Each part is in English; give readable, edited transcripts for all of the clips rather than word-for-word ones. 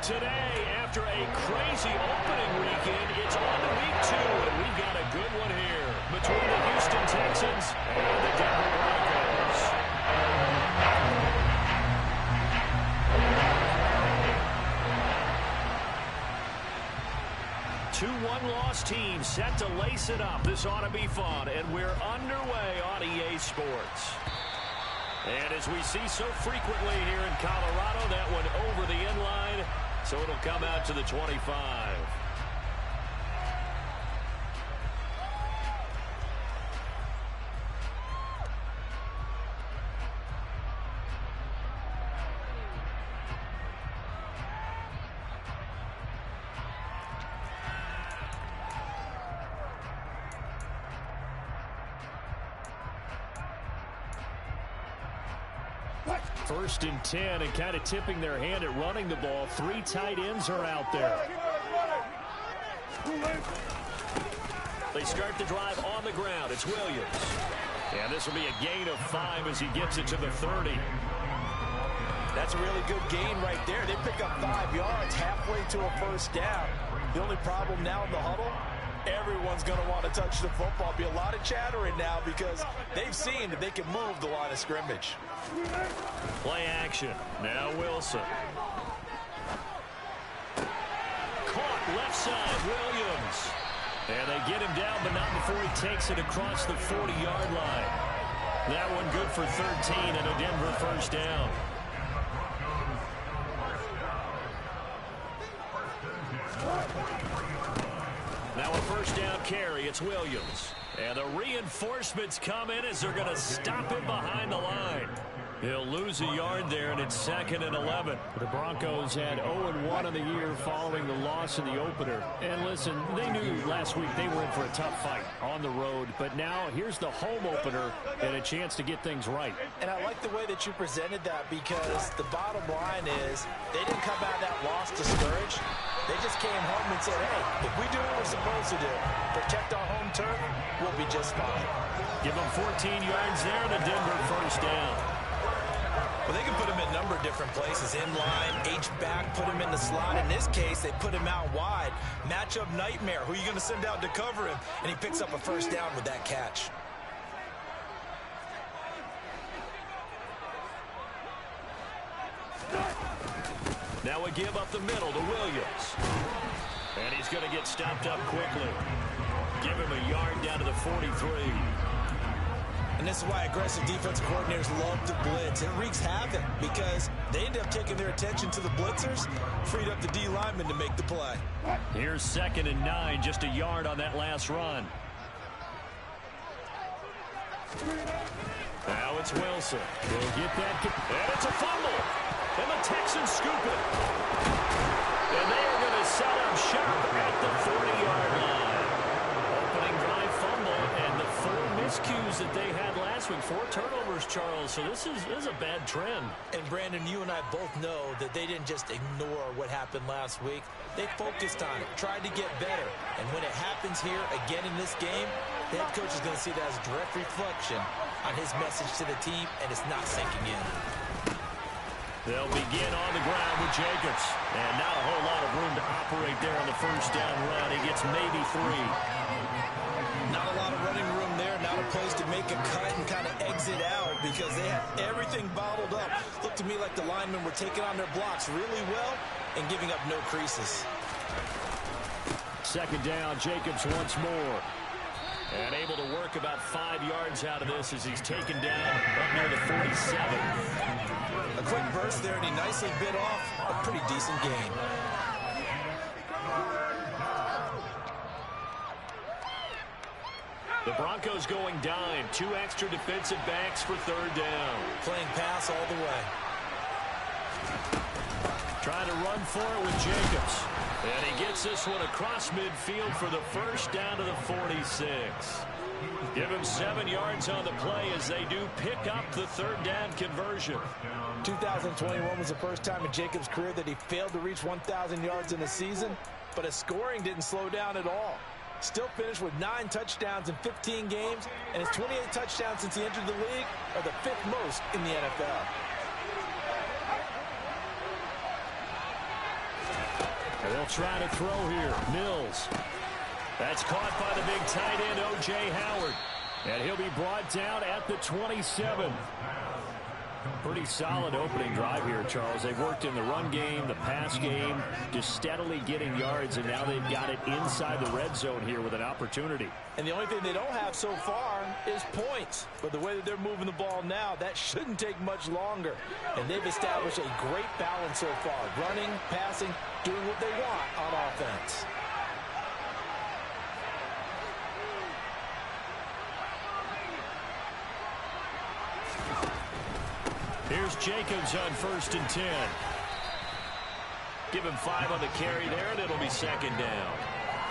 Today, after a crazy opening weekend, it's on to week 2, and we've got a good one here between the Houston Texans and the Denver Broncos. 2 one-loss teams set to lace it up. This ought to be fun, and we're underway on EA Sports. And as we see so frequently here in Colorado, that one over the end line, so it'll come out to the 25. First and 10, and kind of tipping their hand at running the ball. 3 tight ends are out there. They start the drive on the ground. It's Williams. And this will be a gain of 5 as he gets it to the 30. That's a really good gain right there. They pick up 5 yards halfway to a first down. The only problem now in the huddle, everyone's going to want to touch the football. Be a lot of chattering now because they've seen that they can move the line of scrimmage. Play action. Now Wilson. Caught left side, Williams. And they get him down, but not before he takes it across the 40-yard line. That one good for 13 and a Denver first down. Now a first down carry. It's Williams. And the reinforcements come in as they're going to stop him behind the line. He'll lose a yard there, and it's 2nd and 11. The Broncos had 0-1 in the year following the loss in the opener. And listen, they knew last week they were in for a tough fight on the road. But now here's the home opener and a chance to get things right. And I like the way that you presented that because the bottom line is they didn't come out of that loss discouraged. They just came home and said, hey, if we do what we're supposed to do, protect our home turf, we'll be just fine. Give them 14 yards there and a Denver first down. Well, they can put him in a number of different places. In line, H-back, put him in the slot. In this case, they put him out wide. Matchup nightmare. Who are you going to send out to cover him? And he picks up a first down with that catch. Now a give up the middle to Williams. And he's going to get stopped up quickly. Give him a yard down to the 43. And this is why aggressive defensive coordinators love to blitz. It wreaks havoc because they end up taking their attention to the blitzers, freed up the D lineman to make the play. Here's 2nd and 9, just a yard on that last run. Now it's Wilson. He'll get that. And it's a fumble. And the Texans scoop it. And they are going to set up shop at the 40-yard line. Opening drive fumble, and the 4 miscues that they had last week. 4 turnovers, Charles. So this is a bad trend. And, Brandon, you and I both know that they didn't just ignore what happened last week. They focused on it, tried to get better. And when it happens here again in this game, the head coach is going to see that as a direct reflection on his message to the team, and it's not sinking in. They'll begin on the ground with Jacobs. And not a whole lot of room to operate there on the first down run. He gets maybe 3. Not a lot of running room there. Not a place to make a cut and kind of exit out because they had everything bottled up. Looked to me like the linemen were taking on their blocks really well and giving up no creases. 2nd down, Jacobs once more. And able to work about 5 yards out of this as he's taken down up near the 47. A quick burst there, and he nicely bit off a pretty decent gain. The Broncos going dime. 2 extra defensive backs for 3rd down. Playing pass all the way. Trying to run for it with Jacobs. And he gets this one across midfield for the first down to the 46. Give him 7 yards on the play as they do pick up the 3rd down conversion. 2021 was the first time in Jacobs' career that he failed to reach 1,000 yards in a season, but his scoring didn't slow down at all. Still finished with 9 touchdowns in 15 games, and his 28 touchdowns since he entered the league are the 5th most in the NFL. They'll try to throw here. Mills. That's caught by the big tight end, O.J. Howard. And he'll be brought down at the 27. Pretty solid opening drive here, Charles. They've worked in the run game, the pass game, just steadily getting yards, and now they've got it inside the red zone here with an opportunity. And the only thing they don't have so far is points. But the way that they're moving the ball now, that shouldn't take much longer. And they've established a great balance so far. Running, passing, doing what they want on offense. Here's Jacobs on 1st and 10. Give him 5 on the carry there, and it'll be 2nd down.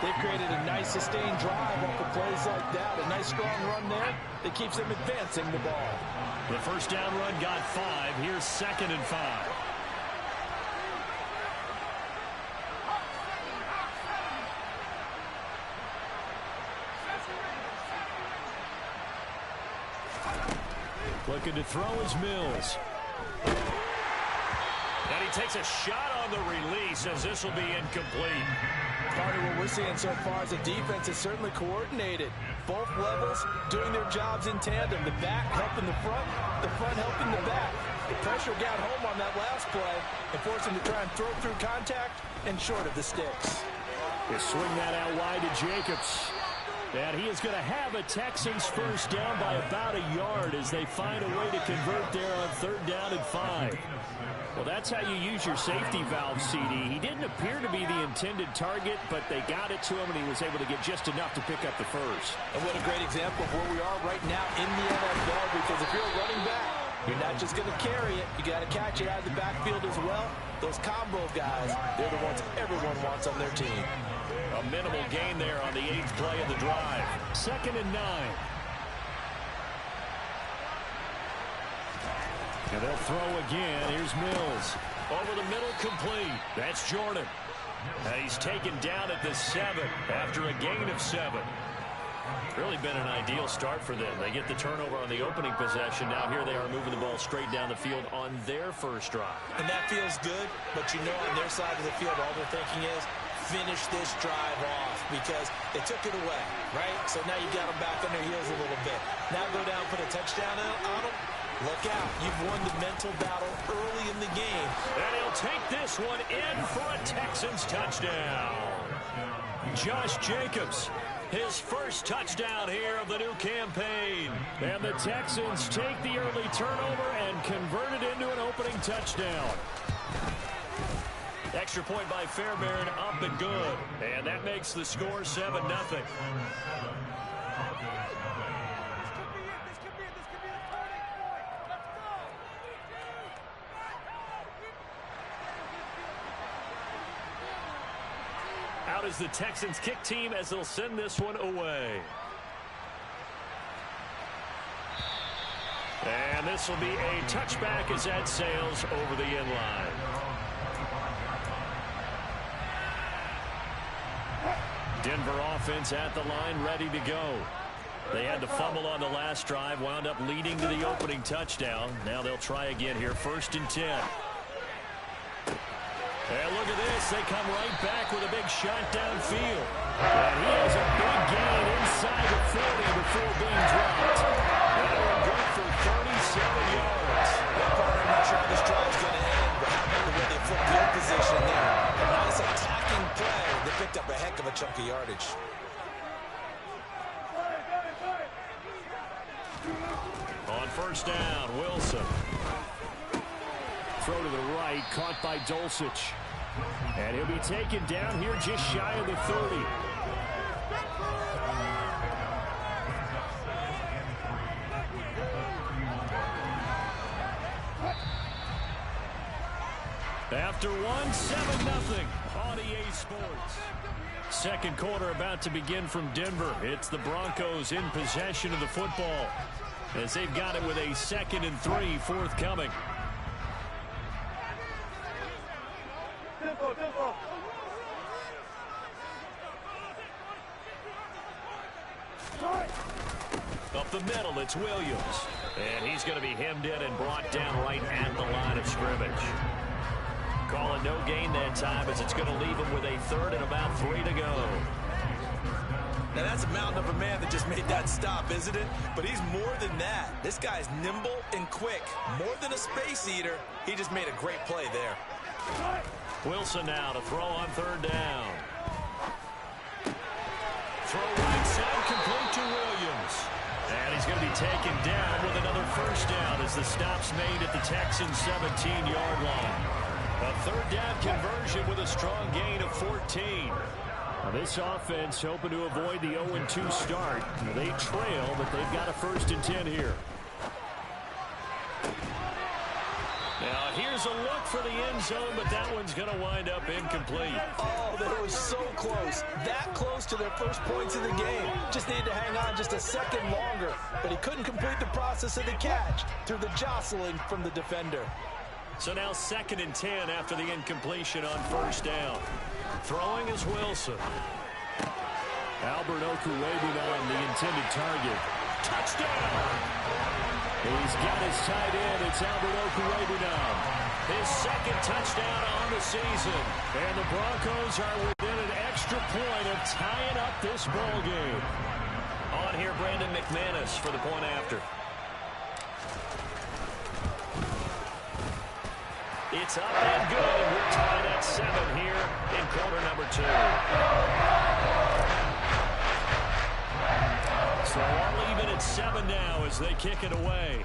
They've created a nice sustained drive off of plays like that. A nice strong run there that keeps them advancing the ball. The first down run got 5. Here's 2nd and 5. Looking to throw is Mills. And he takes a shot on the release as this will be incomplete. Part of what we're seeing so far is the defense is certainly coordinated. Both levels doing their jobs in tandem. The back helping the front helping the back. The pressure got home on that last play and forced him to try and throw through contact and short of the sticks. They swing that out wide to Jacobs. And he is going to have a Texans first down by about a yard as they find a way to convert there on 3rd down and 5. Well, that's how you use your safety valve, CD. He didn't appear to be the intended target, but they got it to him, and he was able to get just enough to pick up the first. And what a great example of where we are right now in the NFL, because if you're a running back, you're not just going to carry it. You got to catch it out of the backfield as well. Those combo guys, they're the ones everyone wants on their team. A minimal gain there on the 8th play of the drive. 2nd and 9. And they'll throw again. Here's Mills. Over the middle, complete. That's Jordan. And he's taken down at the 7 after a gain of 7. Really been an ideal start for them. They get the turnover on the opening possession. Now here they are moving the ball straight down the field on their first drive. And that feels good, but you know on their side of the field all they're thinking is finish this drive off because they took it away, right? So now you got them back on their heels a little bit. Now go down, put a touchdown on them. Look out. You've won the mental battle early in the game. And he'll take this one in for a Texans touchdown. Josh Jacobs, his first touchdown here of the new campaign. And the Texans take the early turnover and convert it into an opening touchdown. Extra point by Fairbairn, up and good. And that makes the score 7-0. Out is the Texans kick team as they'll send this one away. And this will be a touchback as that sails over the end line. Denver offense at the line, ready to go. They had the fumble on the last drive, wound up leading to the opening touchdown. Now they'll try again here, 1st and 10. And look at this. They come right back with a big shot downfield. And he has a big gain inside the 40 before being dropped. And they're good for 37 yards. I'm not sure how this drive's going to end, but how about the way they flipped field position there? A nice attacking play. They picked up a heck of a chunk of yardage. On 1st down, Wilson. Throw to the right, caught by Dulcich. And he'll be taken down here just shy of the 30. After 7-0 on EA Sports. Second quarter about to begin from Denver. It's the Broncos in possession of the football as they've got it with a 2nd and 3 forthcoming. Up the middle, it's Williams. And he's going to be hemmed in and brought down right at the line of scrimmage. call it no gain that time as it's going to leave him with a third and about 3 to go. Now, that's a mountain of a man that just made that stop, isn't it? But he's more than that. This guy's nimble and quick. More than a space eater. He just made a great play there. Wilson now to throw on third down. Throw right side, complete to Williams. And he's going to be taken down with another first down as the stop's made at the Texans' 17-yard line. A third down conversion with a strong gain of 14. Now this offense hoping to avoid the 0-2 start. They trail, but they've got a 1st and 10 here. Now here's a look for the end zone, but that one's going to wind up incomplete. Oh, they were so close. That close to their first points of the game. Just needed to hang on just a second longer, but he couldn't complete the process of the catch through the jostling from the defender. So now 2nd and 10 after the incompletion on first down. Throwing is Wilson. Albert Okuwebunam, the intended target. Touchdown! He's got his tight end. It's Albert Okuwebunam. His 2nd touchdown on the season. And the Broncos are within an extra point of tying up this ball game. On here, Brandon McManus for the point after. It's up and good, and we're tied at 7 here in quarter number 2. So all even at 7 now as they kick it away.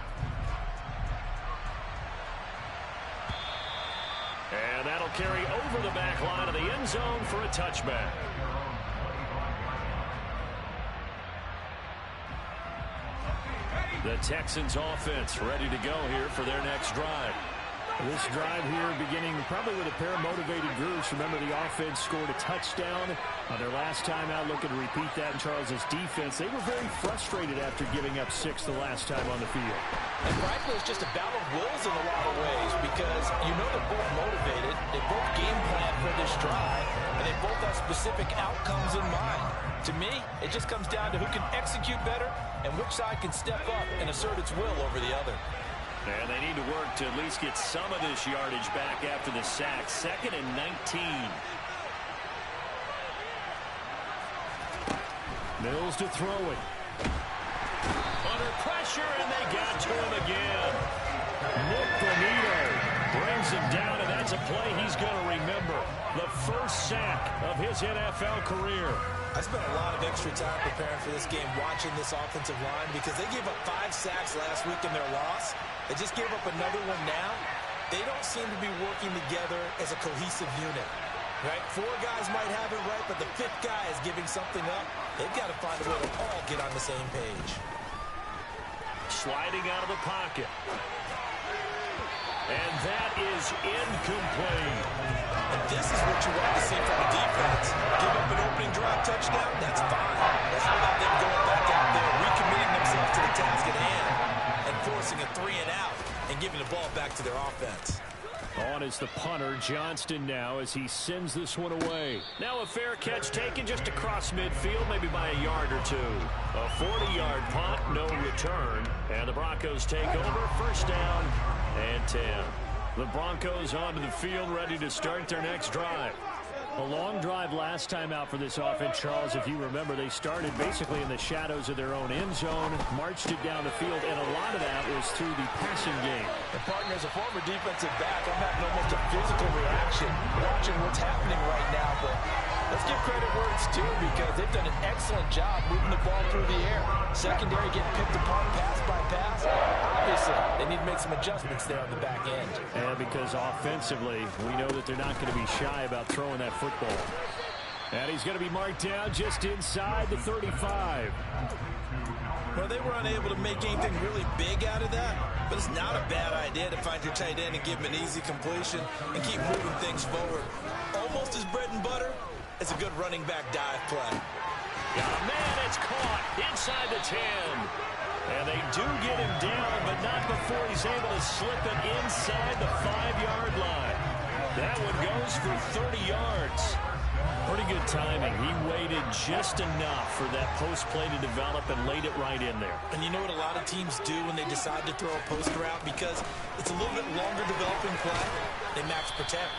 And that'll carry over the back line of the end zone for a touchback. The Texans offense ready to go here for their next drive. This drive here beginning probably with a pair of motivated groups. Remember, the offense scored a touchdown on their last time out. Looking to repeat that in Charles's defense. They were very frustrated after giving up 6 the last time on the field. And frankly, it's just a battle of wills in a lot of ways because you know they're both motivated. They both game plan for this drive, and they both have specific outcomes in mind. To me, it just comes down to who can execute better and which side can step up and assert its will over the other. And they need to work to at least get some of this yardage back after the sack. 2nd and 19. Mills to throw it. Under pressure, and they got to him again. Nick Bonito brings him down, and that's a play he's going to remember. The first sack of his NFL career. I spent a lot of extra time preparing for this game watching this offensive line because they gave up 5 sacks last week in their loss. They just gave up another one now. They don't seem to be working together as a cohesive unit. Right? 4 guys might have it right, but the 5th guy is giving something up. They've got to find a way to all get on the same page. Sliding out of the pocket. And that is incomplete. And this is what you want to see from a defense. Give up an opening drive touchdown, that's fine. That's without them going back out there, recommitting themselves to the task at hand, and forcing a 3 and out, and giving the ball back to their offense. On is the punter, Johnston now, as he sends this one away. Now a fair catch taken just across midfield, maybe by a yard or 2. A 40-yard punt, no return. And the Broncos take over, first down and 10. The Broncos onto the field, ready to start their next drive. A long drive last time out for this offense, Charles. If you remember, they started basically in the shadows of their own end zone, marched it down the field, and a lot of that was through the passing game. And partner, as a former defensive back, I'm having almost a physical reaction watching what's happening right now. But let's give credit where it's due because they've done an excellent job moving the ball through the air. Secondary getting picked apart pass by pass. Obviously, they need to make some adjustments there on the back end. And because offensively, we know that they're not going to be shy about throwing that football. And he's going to be marked down just inside the 35. Well, they were unable to make anything really big out of that, but it's not a bad idea to find your tight end and give him an easy completion and keep moving things forward. Almost as bread and butter as a good running back dive play. Oh, man, it's caught inside the 10. And they do get him down, but not before he's able to slip it inside the 5-yard line. That one goes for 30 yards. Pretty good timing. He waited just enough for that post play to develop and laid it right in there. And you know what a lot of teams do when they decide to throw a post route? Because it's a little bit longer developing play, they max protect.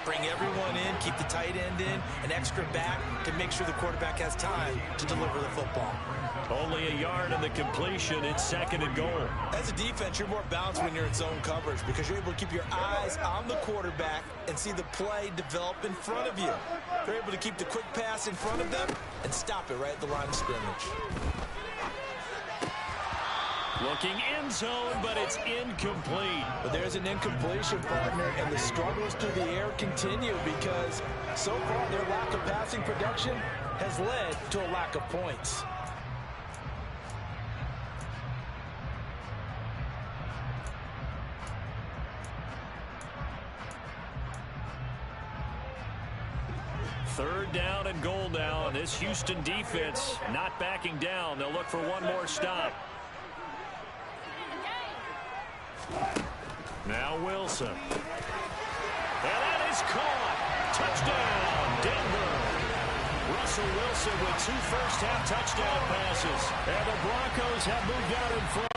Bring everyone in, keep the tight end in, an extra back to make sure the quarterback has time to deliver the football. Only a yard in the completion. It's 2nd and goal. As a defense, you're more balanced when you're in zone coverage because you're able to keep your eyes on the quarterback and see the play develop in front of you. They're able to keep the quick pass in front of them and stop it right at the line of scrimmage. Looking end zone, but it's incomplete. But there's an incompletion, partner, and the struggles through the air continue because so far their lack of passing production has led to a lack of points. Third down and goal now, and this Houston defense not backing down. They'll look for one more stop. Now Wilson. And that is caught. Touchdown, Denver. Russell Wilson with 2 first-half touchdown passes. And the Broncos have moved out in front.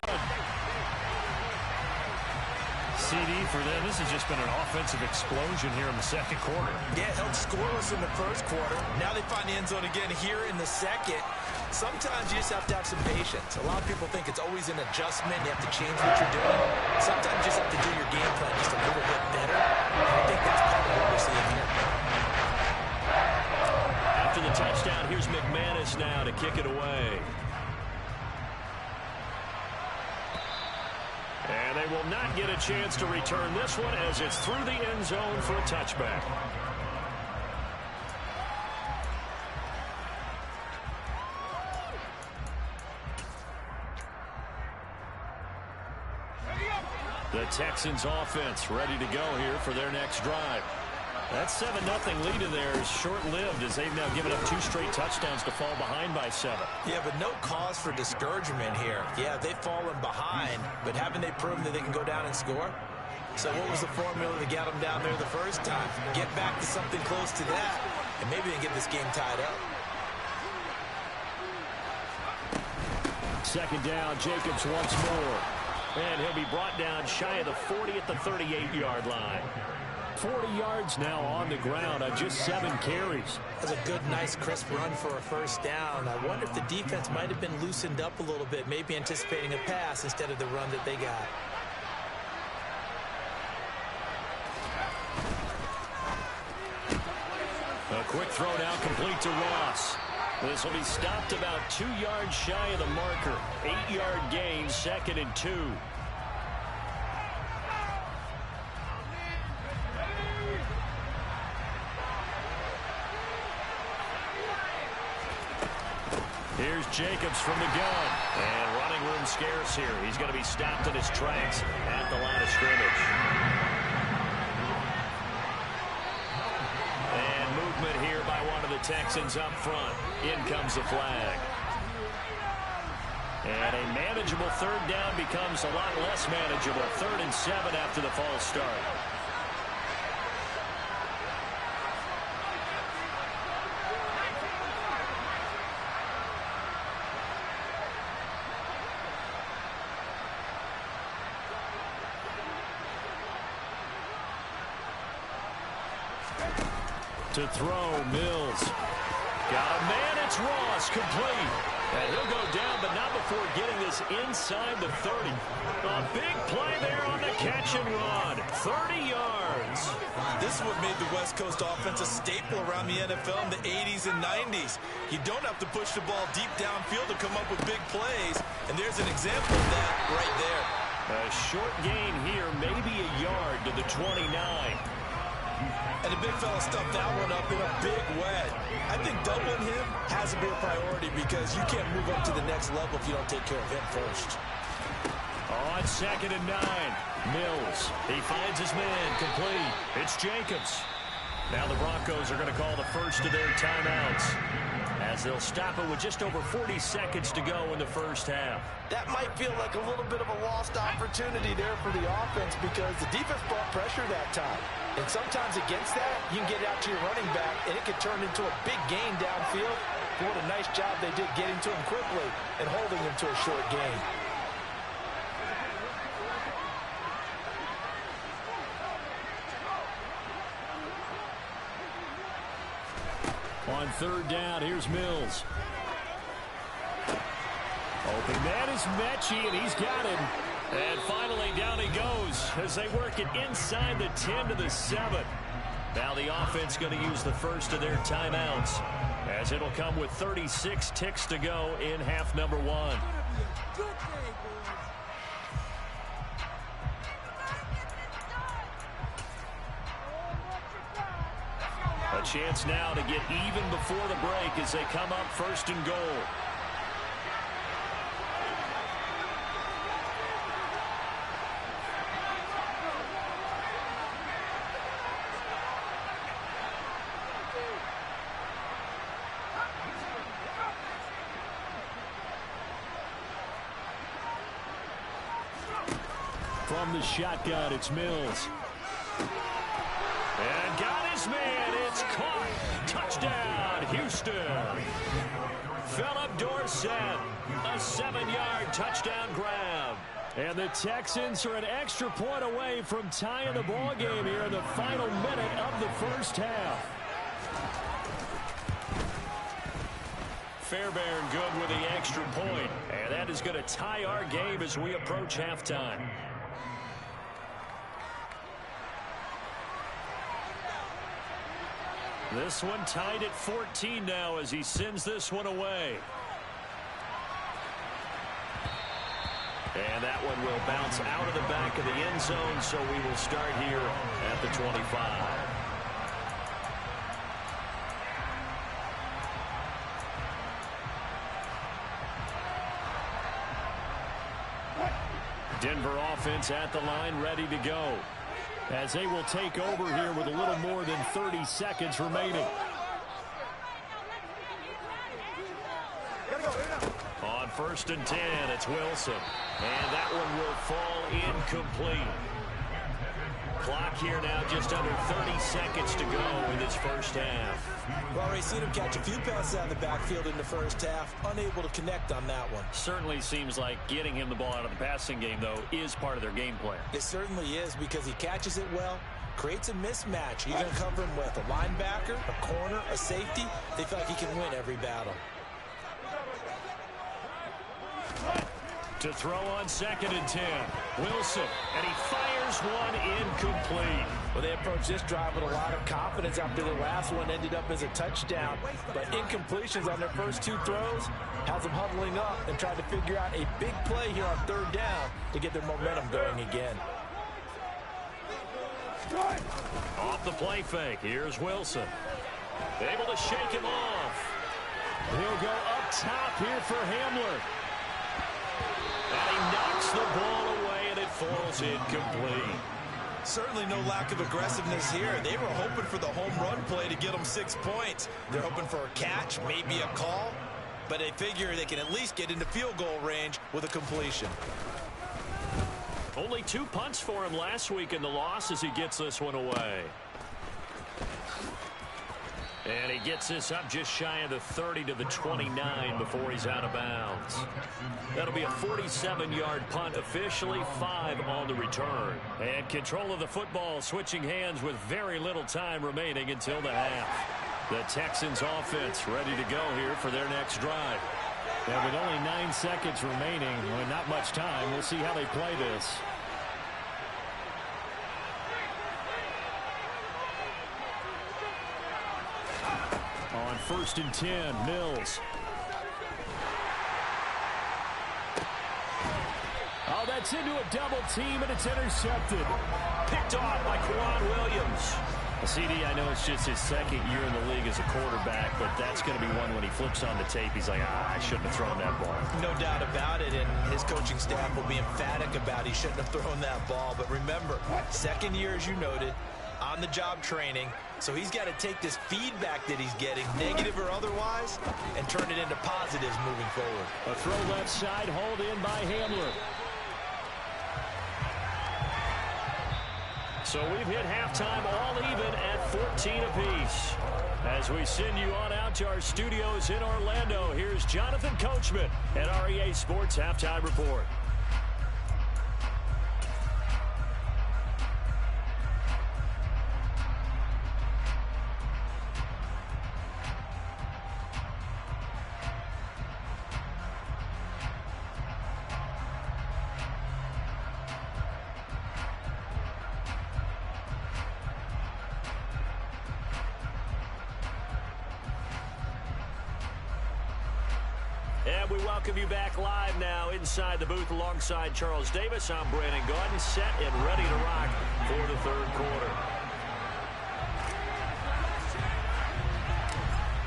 CD for them. This has just been an offensive explosion here in the second quarter. Yeah, held scoreless in the first quarter. Now they find the end zone again here in the second. Sometimes you just have to have some patience. A lot of people think it's always an adjustment. You have to change what you're doing. Sometimes you just have to do your game plan just a little bit better. And I think that's part of what we're seeing here. After the touchdown, here's McManus now to kick it away. And they will not get a chance to return this one as it's through the end zone for a touchback. The Texans offense ready to go here for their next drive. That 7-0 lead in there is short-lived as they've now given up 2 straight touchdowns to fall behind by 7. Yeah, but no cause for discouragement here. Yeah, they've fallen behind, but haven't they proven that they can go down and score? So what was the formula that got them down there the first time? Get back to something close to that, and maybe they can get this game tied up. Second down, Jacobs once more. And he'll be brought down shy of the 40 at the 38-yard line. 40 yards now on the ground on just 7 carries. That's a good, nice, crisp run for a first down. I wonder if the defense might have been loosened up a little bit, maybe anticipating a pass instead of the run that they got. A quick throw now complete to Ross. This will be stopped about 2 yards shy of the marker. 8-yard gain, 2nd and 2. Here's Jacobs from the gun. And running room scarce here. He's going to be stopped in his tracks at the line of scrimmage. And movement here by one of the Texans up front. In comes the flag. And a manageable third down becomes a lot less manageable. 3rd and 7 after the false start. To throw, Mills. Got a man, it's Ross, complete. And he'll go down, but not before getting this inside the 30. A big play there on the catch and run. 30 yards. This is what made the West Coast offense a staple around the NFL in the 80s and 90s. You don't have to push the ball deep downfield to come up with big plays, and there's an example of that right there. A short gain here, maybe a yard to the 29. And the big fella stuffed that one up in a big way. I think doubling him has to be a priority because you can't move up to the next level if you don't take care of him first. On 2nd and 9, Mills. He finds his man, complete. It's Jacobs. Now the Broncos are going to call the first of their timeouts as they'll stop it with just over 40 seconds to go in the first half. That might feel like a little bit of a lost opportunity there for the offense because the defense brought pressure that time. And sometimes against that, you can get out to your running back, and it can turn into a big gain downfield. But what a nice job they did getting to him quickly and holding him to a short gain. On third down, here's Mills. Open man is Mechie, and he's got him. And finally, down he goes as they work it inside the 10 to the 7. Now the offense going to use the first of their timeouts, as it'll come with 36 ticks to go in half number 1. A chance now to get even before the break as they come up first and goal. From the shotgun, it's Mills. And got his man. It's caught. Touchdown, Houston. Philip Dorsett, a 7-yard touchdown grab. And the Texans are an extra point away from tying the ball game here in the final minute of the first half. Fairbairn good with the extra point. And that is going to tie our game as we approach halftime. This one tied at 14 now as he sends this one away. And that one will bounce out of the back of the end zone, so we will start here at the 25. Denver offense at the line, ready to go, as they will take over here with a little more than 30 seconds remaining. On first and 10, it's Wilson. And that one will fall incomplete. Clock here now just under 30 seconds to go in this first half. We've already seen him catch a few passes out of the backfield in the first half. Unable to connect on that one. Certainly seems like getting him the ball out of the passing game, though, is part of their game plan. It certainly is, because he catches it well, creates a mismatch. You're going to cover him with a linebacker, a corner, a safety. They feel like he can win every battle. To throw on second and 10, Wilson, and he fires one incomplete. Well, they approached this drive with a lot of confidence after the last one ended up as a touchdown. But incompletions on their first two throws has them huddling up and trying to figure out a big play here on third down to get their momentum going again. Off the play fake, here's Wilson. Able to shake him off. He'll go up top here for Hamler. And he knocks the ball away, and it falls incomplete. Certainly no lack of aggressiveness here. They were hoping for the home run play to get them 6 points. They're hoping for a catch, maybe a call, but they figure they can at least get into field goal range with a completion. Only 2 punts for him last week in the loss as he gets this one away. And he gets this up just shy of the 30 to the 29 before he's out of bounds. That'll be a 47-yard punt, officially 5 on the return. And control of the football switching hands with very little time remaining until the half. The Texans offense ready to go here for their next drive. And with only 9 seconds remaining, well, not much time, we'll see how they play this. On first and 10, Mills. Oh, that's into a double team, and it's intercepted. Picked off by Quan Williams. CD, I know it's just his second year in the league as a quarterback, but that's going to be one when he flips on the tape. He's like, I shouldn't have thrown that ball. No doubt about it, and his coaching staff will be emphatic about he shouldn't have thrown that ball. But remember, second year, as you noted, on-the-job training, so he's got to take this feedback that he's getting, negative or otherwise, and turn it into positives moving forward. A throw left side, hauled in by Hamler. So we've hit halftime all even at 14 apiece. As we send you on out to our studios in Orlando, here's Jonathan Coachman at REA Sports Halftime Report. And we welcome you back live now inside the booth alongside Charles Davis. I'm Brandon Gaudin, set and ready to rock for the third quarter.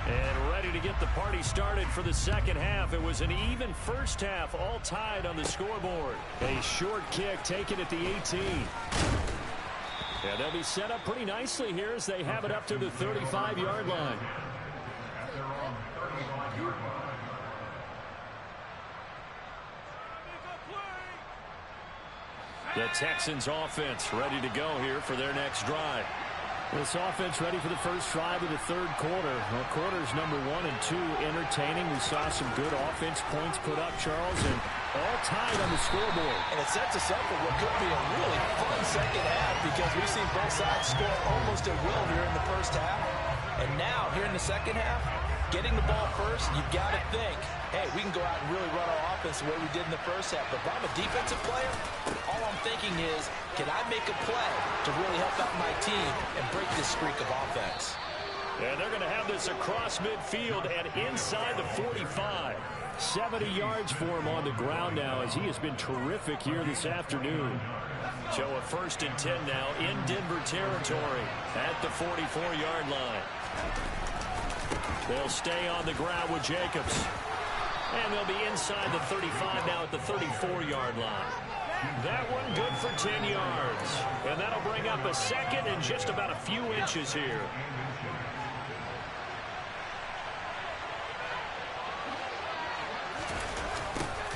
And ready to get the party started for the second half. It was an even first half, all tied on the scoreboard. A short kick taken at the 18. And they'll be set up pretty nicely here as they have it up to the 35-yard line. The Texans offense ready to go here for their next drive. This offense ready for the first drive of the third quarter. Well, quarters number 1 and 2 entertaining. We saw some good offense points put up, Charles, and all tied on the scoreboard. And it sets us up for what could be a really fun second half because we've seen both sides score almost at will here in the first half. And now, here in the second half, getting the ball first, you've got to think, hey, we can go out and really run our offense the way we did in the first half. But if I'm a defensive player, all I'm thinking is, can I make a play to really help out my team and break this streak of offense? And they're going to have this across midfield and inside the 45. 70 yards for him on the ground now as he has been terrific here this afternoon. So a 1st and 10 now in Denver territory at the 44-yard line. They'll stay on the ground with Jacobs. And they'll be inside the 35 now at the 34-yard line. That one good for 10 yards. And that'll bring up a second and just about a few inches here.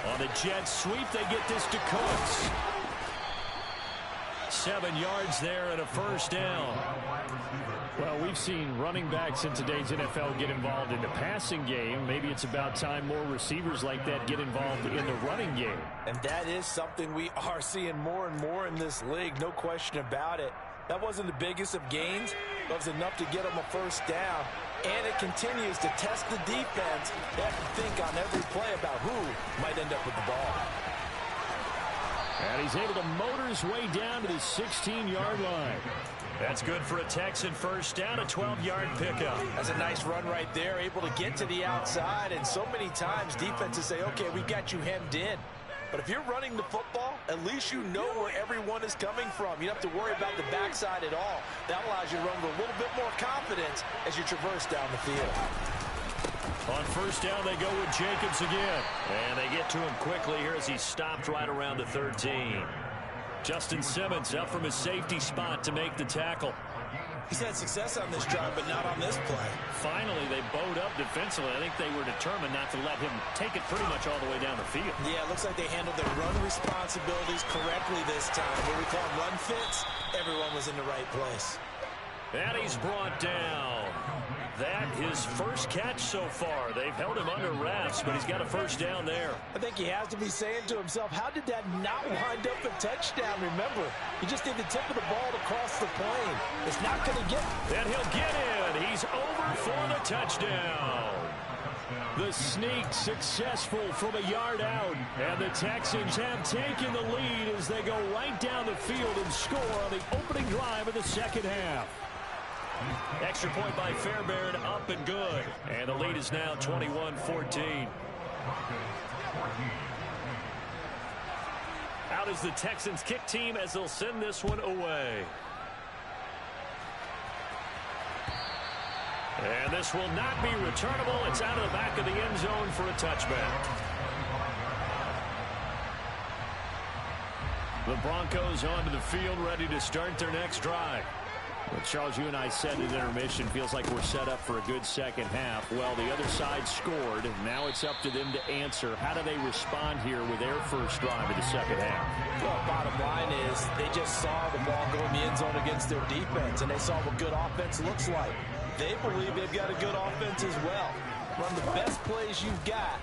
On the jet sweep, they get this to Cooks. 7 yards there and a first down. Well, we've seen running backs in today's NFL get involved in the passing game. Maybe it's about time more receivers like that get involved in the running game. And that is something we are seeing more and more in this league, no question about it. That wasn't the biggest of gains, but it was enough to get them a first down. And it continues to test the defense. They have to think on every play about who might end up with the ball. And he's able to motor his way down to the 16-yard line. That's good for a Texan first down, a 12-yard pickup. That's a nice run right there, able to get to the outside. And so many times defenses say, okay, we've got you hemmed in. But if you're running the football, at least you know where everyone is coming from. You don't have to worry about the backside at all. That allows you to run with a little bit more confidence as you traverse down the field. On first down, they go with Jacobs again. And they get to him quickly here as he stopped right around the 13. Justin Simmons up from his safety spot to make the tackle. He's had success on this drive, but not on this play. Finally, they bowed up defensively. I think they were determined not to let him take it pretty much all the way down the field. Yeah, it looks like they handled their run responsibilities correctly this time. What we call run fits, everyone was in the right place. And he's brought down. That his first catch so far. They've held him under wraps, but he's got a first down there. I think he has to be saying to himself, how did that not wind up a touchdown? Remember, he just did the tip of the ball to cross the plane. It's not going to get. And he'll get in. He's over for the touchdown. The sneak successful from a yard out. And the Texans have taken the lead as they go right down the field and score on the opening drive of the second half. Extra point by Fairbairn, up and good. And the lead is now 21-14. Out is the Texans kick team as they'll send this one away. And this will not be returnable. It's out of the back of the end zone for a touchback. The Broncos onto the field, ready to start their next drive. Well, Charles, you and I said at intermission, feels like we're set up for a good second half. Well, the other side scored. Now it's up to them to answer. How do they respond here with their first drive of the second half? Well, bottom line is they just saw the ball go in the end zone against their defense, and they saw what good offense looks like. They believe they've got a good offense as well. Run the best plays you've got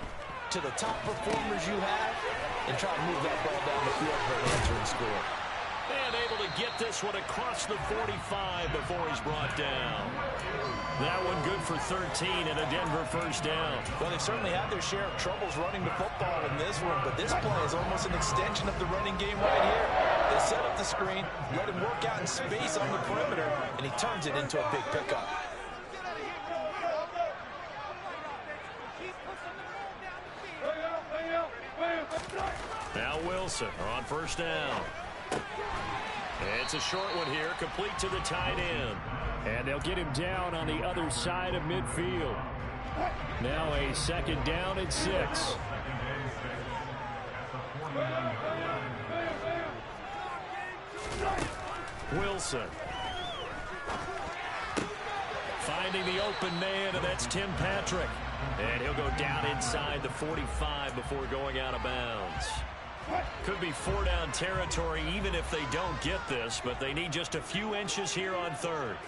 to the top performers you have, and try to move that ball down the field for an answering score. And able to get this one across the 45 before he's brought down. That one good for 13 and a Denver first down. Well, they've certainly had their share of troubles running the football in this one, but this play is almost an extension of the running game right here. They set up the screen, let him work out in space on the perimeter, and he turns it into a big pickup. Wilson on first down. It's a short one here, complete to the tight end. And they'll get him down on the other side of midfield. Now a second down and 6. Wilson. Finding the open man, and that's Tim Patrick. And he'll go down inside the 45 before going out of bounds. Could be 4-down territory even if they don't get this, but they need just a few inches here on third.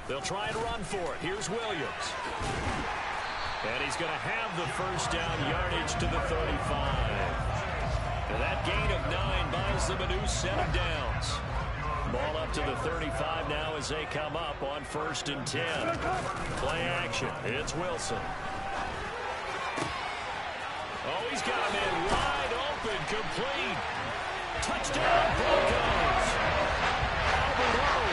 They'll try and run for it. Here's Williams. And he's going to have the first down yardage to the 35. And that gain of 9 buys them a new set of downs. Ball up to the 35 now as they come up on 1st and 10. Play action. It's Wilson. Oh, he's got him in wide open, complete. Touchdown, Broncos. Albert Lowe,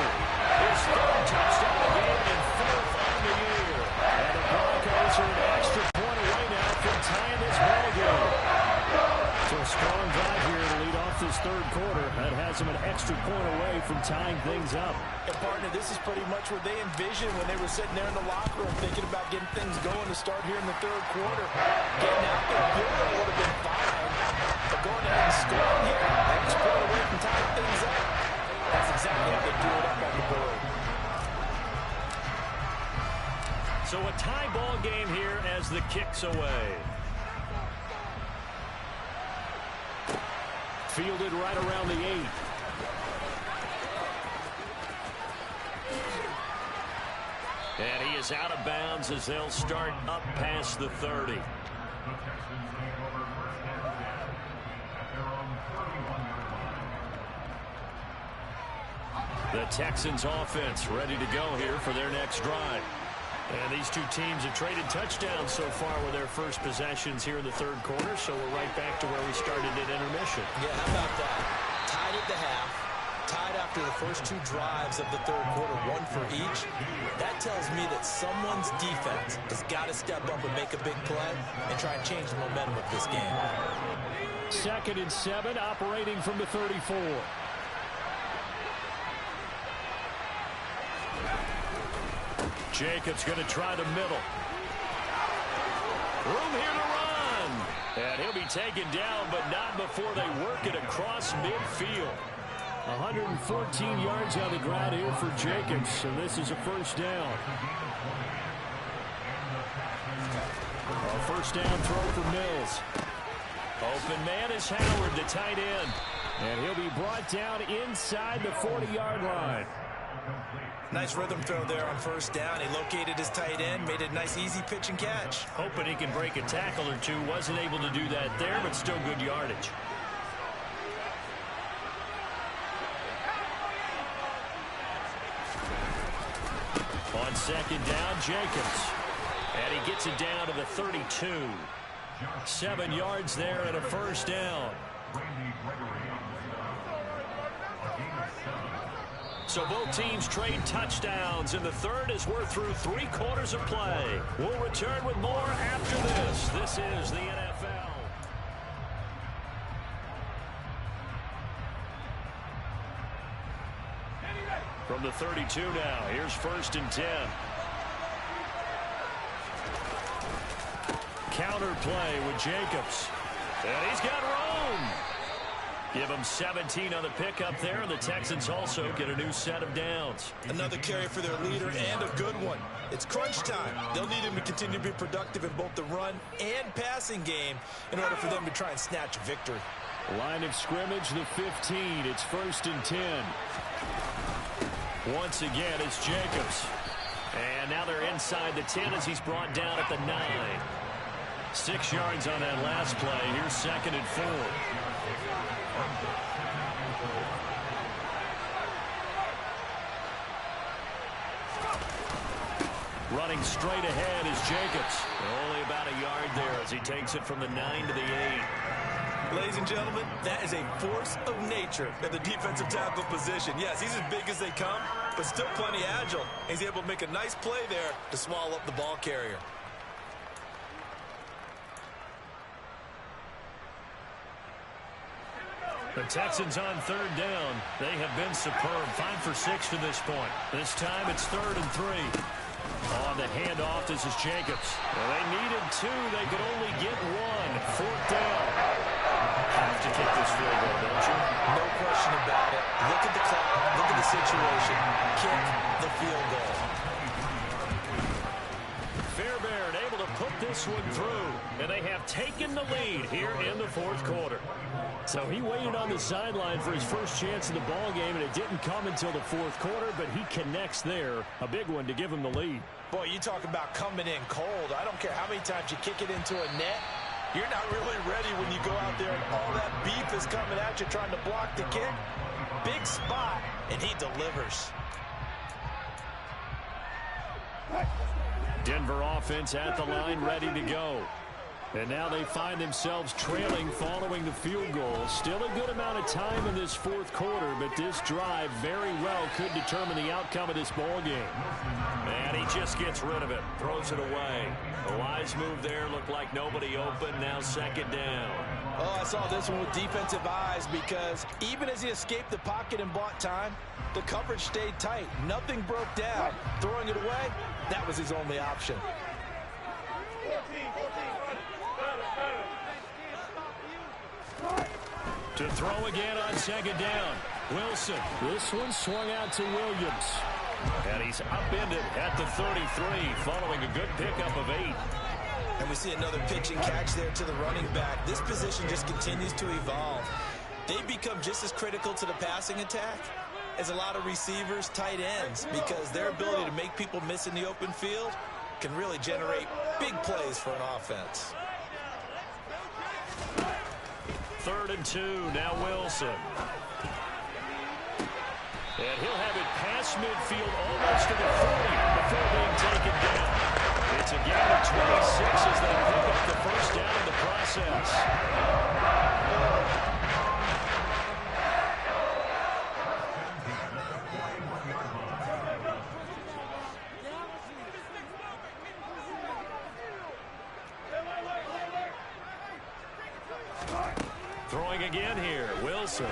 his 3rd touchdown of the game and 4th on the year. And the Broncos are an extra point away now from tying this ball game. So a strong drive here to lead off this 3rd quarter. That has them an extra point away from tying things up. And partner, this is pretty much what they envisioned when they were sitting there in the locker room thinking about getting things going to start here in the 3rd quarter. Getting out there, field goal would have been fine. But going ahead and scoring here, extra point away from tying things up. That's exactly how they do it up on the board. So a tie ball game here as the kick's away. Fielded right around the 8. And he is out of bounds as they'll start up past the 30. The Texans offense ready to go here for their next drive. And these two teams have traded touchdowns so far with their first possessions here in the 3rd quarter, so we're right back to where we started at intermission. Yeah, how about that? Tied at the half, tied after the first 2 drives of the 3rd quarter, 1 for each. That tells me that someone's defense has got to step up and make a big play and try and change the momentum of this game. 2nd and 7, operating from the 34. Jacobs going to try the middle. Room here to run. And he'll be taken down, but not before they work it across midfield. 114 yards on the ground here for Jacobs, and this is a first down. A first down throw for Mills. Open man is Howard, the tight end. And he'll be brought down inside the 40-yard line. Nice rhythm throw there on first down. He located his tight end, made a nice easy pitch and catch. Hoping he can break a tackle or two. Wasn't able to do that there, but still good yardage. On 2nd down, Jacobs. And he gets it down to the 32. 7 yards there and a first down. So both teams trade touchdowns in the 3rd as we're through 3 quarters of play. We'll return with more after this. This is the NFL. From the 32 now, here's 1st and 10. Counter play with Jacobs. And he's got room. Give them 17 on the pickup there, and the Texans also get a new set of downs. Another carry for their leader, and a good one. It's crunch time. They'll need him to continue to be productive in both the run and passing game in order for them to try and snatch a victory. Line of scrimmage, the 15. It's 1st and 10. Once again, it's Jacobs. And now they're inside the 10 as he's brought down at the 9. 6 yards on that last play. Here's 2nd and 4. Running straight ahead is Jacobs. Only about a yard there as he takes it from the 9 to the 8. Ladies and gentlemen, that is a force of nature at the defensive tackle position. Yes, he's as big as they come, but still plenty agile. He's able to make a nice play there to swallow up the ball carrier. The Texans on third down. They have been superb. 5 for 6 to this point. This time it's 3rd and 3. On the handoff, this is Jacobs. Well, they needed 2. They could only get 1. 4th down. Have to kick this field goal, don't you? No question about it. Look at the clock. Look at the situation. Kick the field goal. Fairbairn able to put this one through. And they have taken the lead here in the 4th quarter. So he waited on the sideline for his first chance in the ball game, and it didn't come until the 4th quarter, but he connects there. A big one to give him the lead. Boy, you talk about coming in cold. I don't care how many times you kick it into a net. You're not really ready when you go out there and all that beef is coming at you trying to block the kick. Big spot, and he delivers. Denver offense at the line, ready to go. And now they find themselves trailing following the field goal. Still a good amount of time in this 4th quarter, but this drive very well could determine the outcome of this ball game. And he just gets rid of it, throws it away. A wise move there, looked like nobody open, now 2nd down. Oh, I saw this one with defensive eyes because even as he escaped the pocket and bought time, the coverage stayed tight. Nothing broke down. Throwing it away, that was his only option. To throw again on 2nd down. Wilson. This one swung out to Williams. And he's upended at the 33 following a good pickup of 8. And we see another pitch and catch there to the running back. This position just continues to evolve. They become just as critical to the passing attack as a lot of receivers, tight ends, because their ability to make people miss in the open field can really generate big plays for an offense. 3rd and 2, now Wilson. And he'll have it past midfield almost to the 40 before being taken down. It's a gain of 26 as they pick up the first down in the process. Throwing again here, Wilson.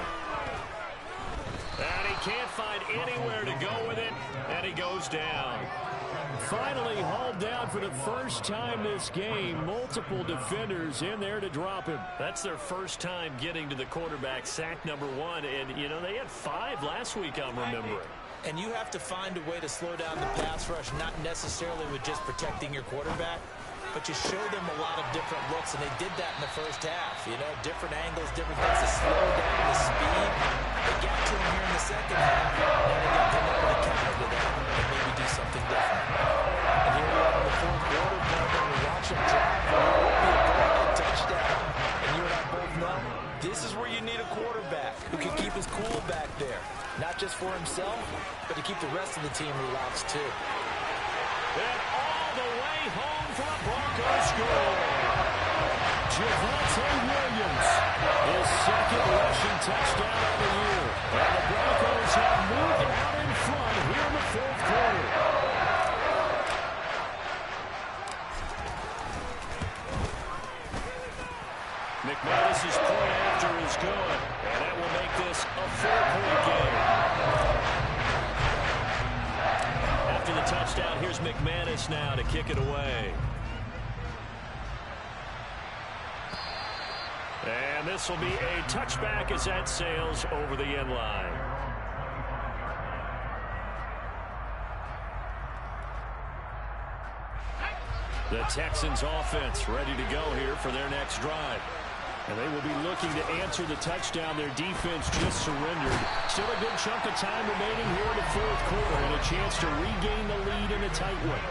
And he can't find anywhere to go with it, and he goes down. Finally hauled down for the first time this game. Multiple defenders in there to drop him. That's their first time getting to the quarterback, sack number 1. And, you know, they had 5 last week, I'm remembering. And you have to find a way to slow down the pass rush, not necessarily with just protecting your quarterback, but you show them a lot of different looks, and they did that in the first half. You know, different angles, different things to slow down the speed. They got to him here in the second half. Now they got to come up with a counter to that and maybe do something different. And here we are in the 4th quarter, when we watch them drive, it will be a go-ahead touchdown. And you and I both know this is where you need a quarterback who can keep his cool back there. Not just for himself, but to keep the rest of the team relaxed too. And all the way home for a Broncos score. Javonte Williams, his 2nd rushing touchdown of the year. And the Broncos have moved out in front here in the 4th quarter. McManus's point after is good, and that will make this a 4-point game. After the touchdown, here's McManus now to kick it away. And this will be a touchback as that sails over the end line. The Texans offense ready to go here for their next drive. And they will be looking to answer the touchdown their defense just surrendered. Still a good chunk of time remaining here in the 4th quarter and a chance to regain the lead in a tight one.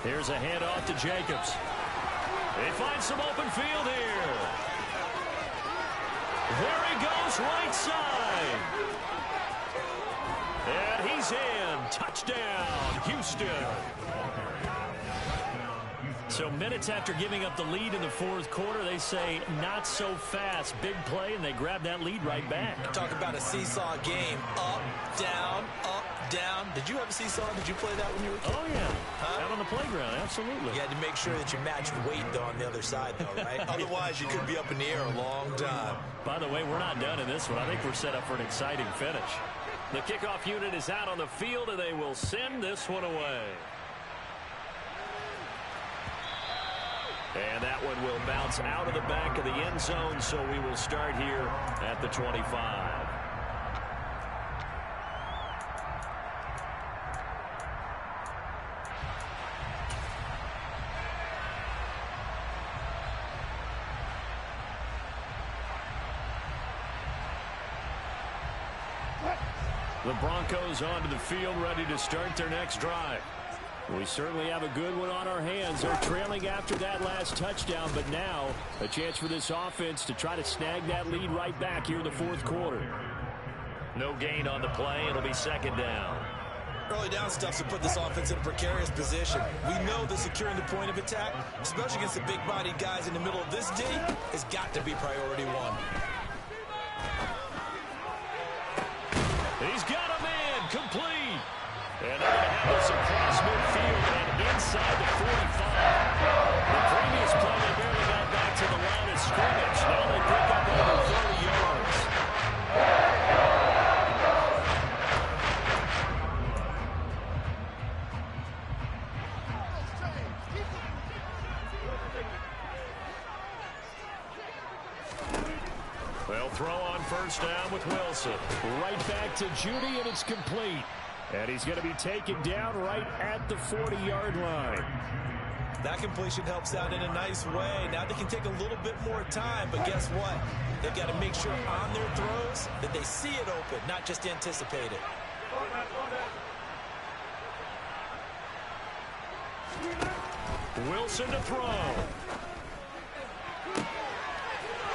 Here's a handoff to Jacobs. They find some open field here. There he goes, right side. And he's in. Touchdown, Houston. So minutes after giving up the lead in the 4th quarter, they say not so fast. Big play, and they grab that lead right back. Talk about a seesaw game. Up, down, up, down. Did Did you ever see Saul? Did you play that when you were a kid? Oh, yeah. Out on the playground, absolutely. You had to make sure that you matched weight, though, on the other side, though, right? Otherwise, you could be up in the air a long time. By the way, we're not done in this one. I think we're set up for an exciting finish. The kickoff unit is out on the field, and they will send this one away. And that one will bounce out of the back of the end zone, so we will start here at the 25. The Broncos onto the field, ready to start their next drive. We certainly have a good one on our hands. They're trailing after that last touchdown, but now a chance for this offense to try to snag that lead right back here in the fourth quarter. No gain on the play. It'll be second down. Early down stuff to put this offense in a precarious position. We know that securing the point of attack, especially against the big-bodied guys in the middle of this D, has got to be priority one. He's got a man, complete. And they're going to have this across midfield and inside the 45. The previous play, they barely got back to the line of scrimmage. Now they pick up over 30 yards. They'll throw on first down with Wilson. Right back to Judy, and it's complete. And he's going to be taken down right at the 40-yard line. That completion helps out in a nice way. Now they can take a little bit more time, but guess what? They've got to make sure on their throws that they see it open, not just anticipate it. Wilson to throw.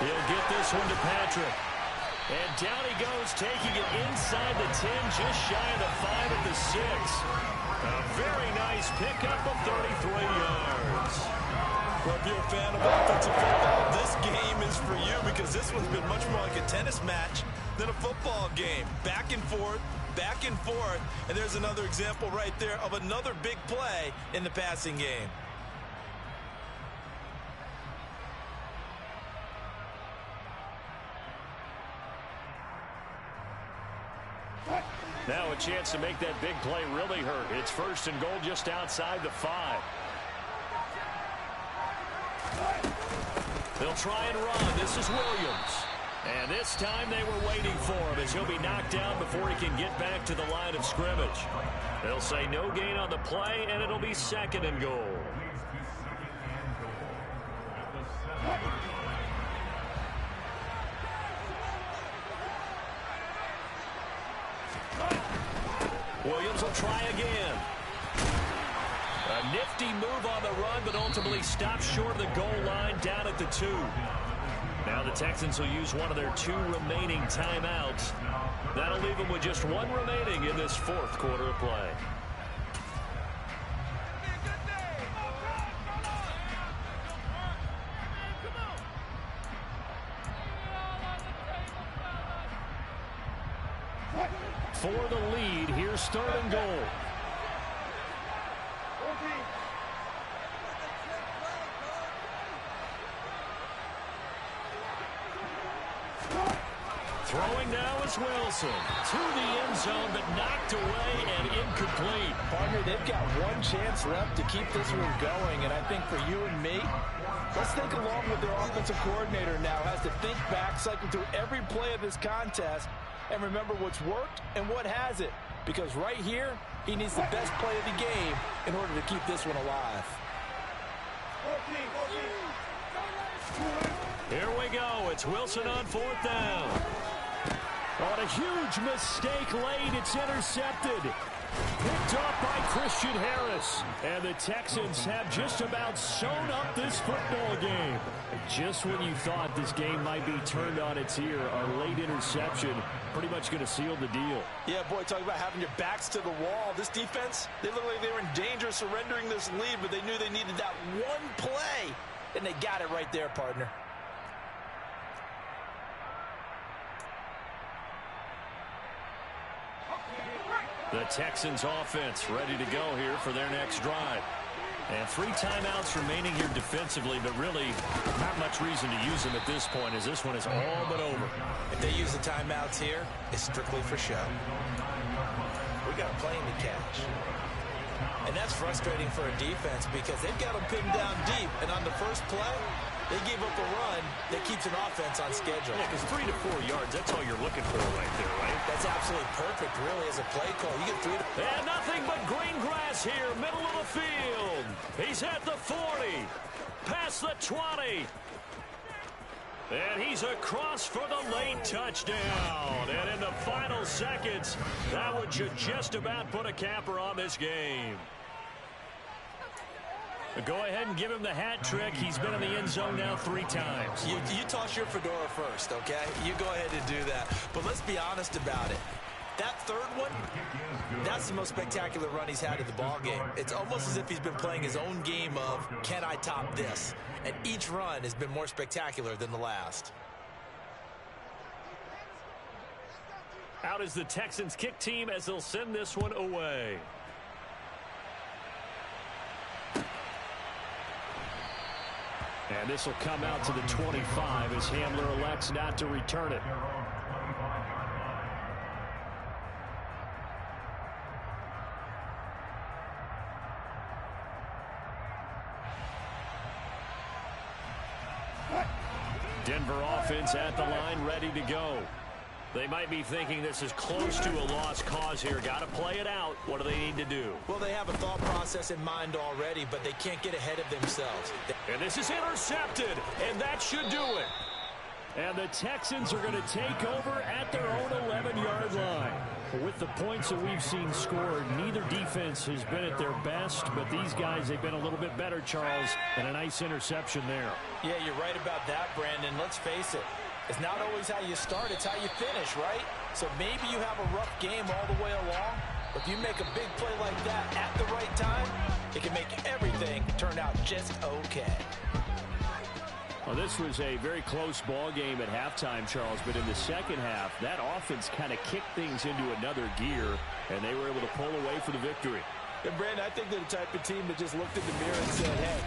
He'll get this one to Patrick. And down he goes, taking it inside the 10, just shy of the 5 at the 6. A very nice pickup of 33 yards. Well, if you're a fan of offensive football, this game is for you because this one's been much more like a tennis match than a football game. Back and forth, and there's another example right there of another big play in the passing game. Now a chance to make that big play really hurt. It's first and goal just outside the 5. They'll try and run. This is Williams. And this time they were waiting for him as he'll be knocked down before he can get back to the line of scrimmage. They'll say no gain on the play, and it'll be second and goal. Williams will try again. A nifty move on the run, but ultimately stops short of the goal line down at the 2. Now the Texans will use one of their 2 remaining timeouts. That'll leave them with just 1 remaining in this fourth quarter of play. For the lead, here's third and goal. Throwing now is Wilson. To the end zone, but knocked away and incomplete. Partner, they've got 1 chance left to keep this one going, and I think for you and me, let's think along with their offensive coordinator now. Has to think back, cycle through every play of this contest, and remember what's worked and what hasn't. Because right here, he needs the best play of the game in order to keep this one alive. Here we go. It's Wilson on fourth down. On a huge mistake late, it's intercepted. Picked off by Christian Harris. And the Texans have just about sewn up this football game. Just when you thought this game might be turned on its ear, a late interception pretty much going to seal the deal. Yeah, boy, talk about having your backs to the wall. This defense, they look like they were in danger of surrendering this lead, but they knew they needed that 1 play, and they got it right there, partner. The Texans offense ready to go here for their next drive. And 3 timeouts remaining here defensively, but really not much reason to use them at this point, as this one is all but over. If they use the timeouts here, it's strictly for show. We got a plane to catch. And that's frustrating for a defense because they've got them pinned down deep. And on the first play, they gave up a run that keeps an offense on schedule. Yeah, because 3 to 4 yards, that's all you're looking for right there, right? That's absolutely perfect, really, as a play call. You get 3 to... And nothing but green grass here, middle of the field. He's at the 40, past the 20. And he's across for the late touchdown. And in the final seconds, that one should just about put a capper on this game. Go ahead and give him the hat trick. He's been in the end zone now 3 times. You toss your fedora first, okay? You go ahead and do that. But let's be honest about it. That third one, that's the most spectacular run he's had in the ballgame. It's almost as if he's been playing his own game of, can I top this? And each run has been more spectacular than the last. Out is the Texans kick team as they'll send this one away. And this will come out to the 25 as Hamler elects not to return it. Denver offense at the line, ready to go. They might be thinking this is close to a lost cause here. Got to play it out. What do they need to do? Well, they have a thought process in mind already, but they can't get ahead of themselves. And this is intercepted, and that should do it. And the Texans are going to take over at their own 11-yard line. With the points that we've seen scored, neither defense has been at their best, but these guys, they've been a little bit better, Charles, and a nice interception there. Yeah, you're right about that, Brandon. Let's face it. It's not always how you start, it's how you finish, right? So maybe you have a rough game all the way along, but if you make a big play like that at the right time, it can make everything turn out just okay. Well, this was a very close ball game at halftime, Charles, but in the second half, that offense kind of kicked things into another gear, and they were able to pull away for the victory. And, Brandon, I think they're the type of team that just looked in the mirror and said, hey,